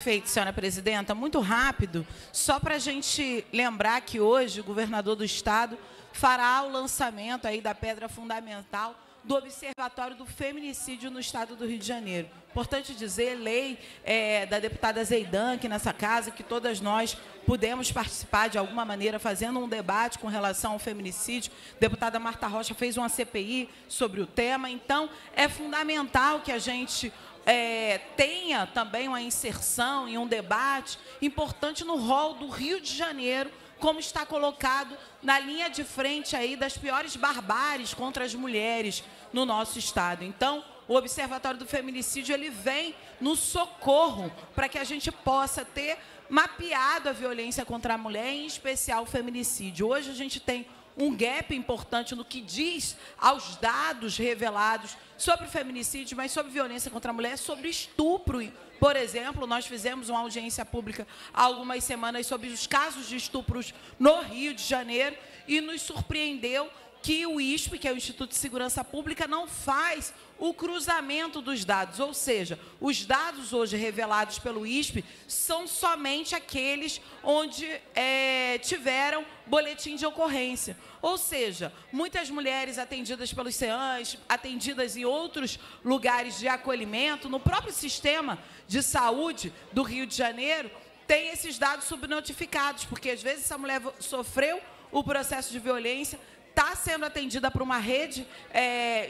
Perfeito, senhora presidenta. Muito rápido, só para a gente lembrar que hoje o governador do estado fará o lançamento aí da pedra fundamental do Observatório do Feminicídio no estado do Rio de Janeiro. Importante dizer, lei da deputada Zeidan, aqui nessa casa, que todas nós pudemos participar de alguma maneira, fazendo um debate com relação ao feminicídio. A deputada Marta Rocha fez uma CPI sobre o tema, então é fundamental que a gente tenha também uma inserção e um debate importante no rol do Rio de Janeiro, como está colocado na linha de frente aí das piores barbáries contra as mulheres no nosso estado. Então, o Observatório do Feminicídio ele vem no socorro para que a gente possa ter mapeado a violência contra a mulher, em especial o feminicídio. Hoje a gente tem um gap importante no que diz aos dados revelados sobre o feminicídio, mas sobre violência contra a mulher, sobre estupro. Por exemplo, nós fizemos uma audiência pública há algumas semanas sobre os casos de estupros no Rio de Janeiro e nos surpreendeu que o ISP, que é o Instituto de Segurança Pública, não faz o cruzamento dos dados, ou seja, os dados hoje revelados pelo ISP são somente aqueles onde tiveram boletim de ocorrência. Ou seja, muitas mulheres atendidas pelos CEANs, atendidas em outros lugares de acolhimento, no próprio sistema de saúde do Rio de Janeiro, tem esses dados subnotificados, porque às vezes essa mulher sofreu o processo de violência, está sendo atendida por uma rede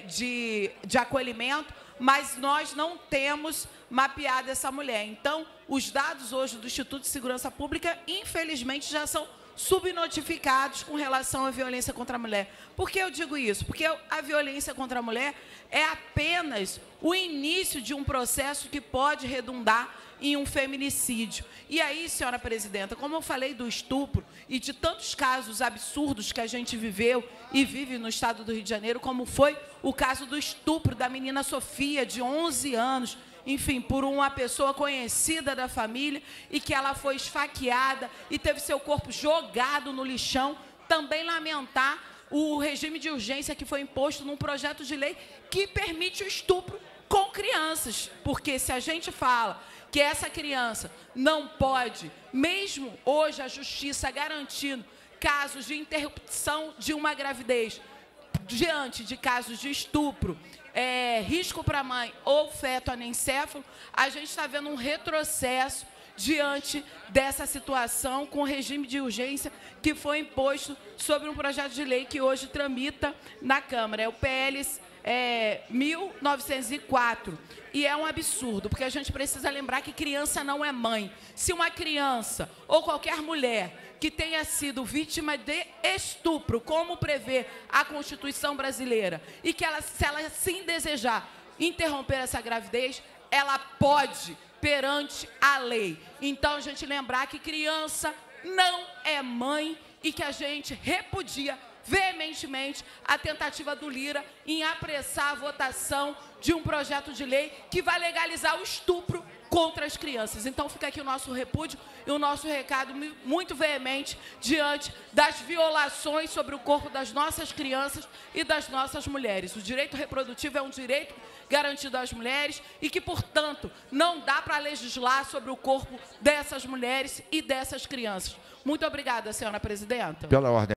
de acolhimento, mas nós não temos mapeado essa mulher. Então, os dados hoje do Instituto de Segurança Pública, infelizmente, já são subnotificados com relação à violência contra a mulher. Por que eu digo isso? Porque a violência contra a mulher é apenas o início de um processo que pode redundar em um feminicídio. E aí, senhora presidenta, como eu falei do estupro e de tantos casos absurdos que a gente viveu e vive no estado do Rio de Janeiro, como foi o caso do estupro da menina Sofia, de 11 anos, enfim, por uma pessoa conhecida da família, e que ela foi esfaqueada e teve seu corpo jogado no lixão. Também lamentar o regime de urgência que foi imposto num projeto de lei que permite o estupro com crianças, porque se a gente fala que essa criança não pode, mesmo hoje a justiça garantindo casos de interrupção de uma gravidez, diante de casos de estupro, risco para a mãe ou feto anencéfalo, a gente está vendo um retrocesso diante dessa situação com o regime de urgência que foi imposto sobre um projeto de lei que hoje tramita na Câmara. É o PL 1904. E é um absurdo, porque a gente precisa lembrar que criança não é mãe. Se uma criança ou qualquer mulher que tenha sido vítima de estupro, como prevê a Constituição brasileira, e que se ela assim desejar interromper essa gravidez, ela pode perante a lei. Então, a gente lembrar que criança não é mãe e que a gente repudia veementemente a tentativa do Lira em apressar a votação de um projeto de lei que vai legalizar o estupro contra as crianças. Então, fica aqui o nosso repúdio e o nosso recado muito veemente diante das violações sobre o corpo das nossas crianças e das nossas mulheres. O direito reprodutivo é um direito garantido às mulheres e que, portanto, não dá para legislar sobre o corpo dessas mulheres e dessas crianças. Muito obrigada, senhora presidenta. Pela ordem.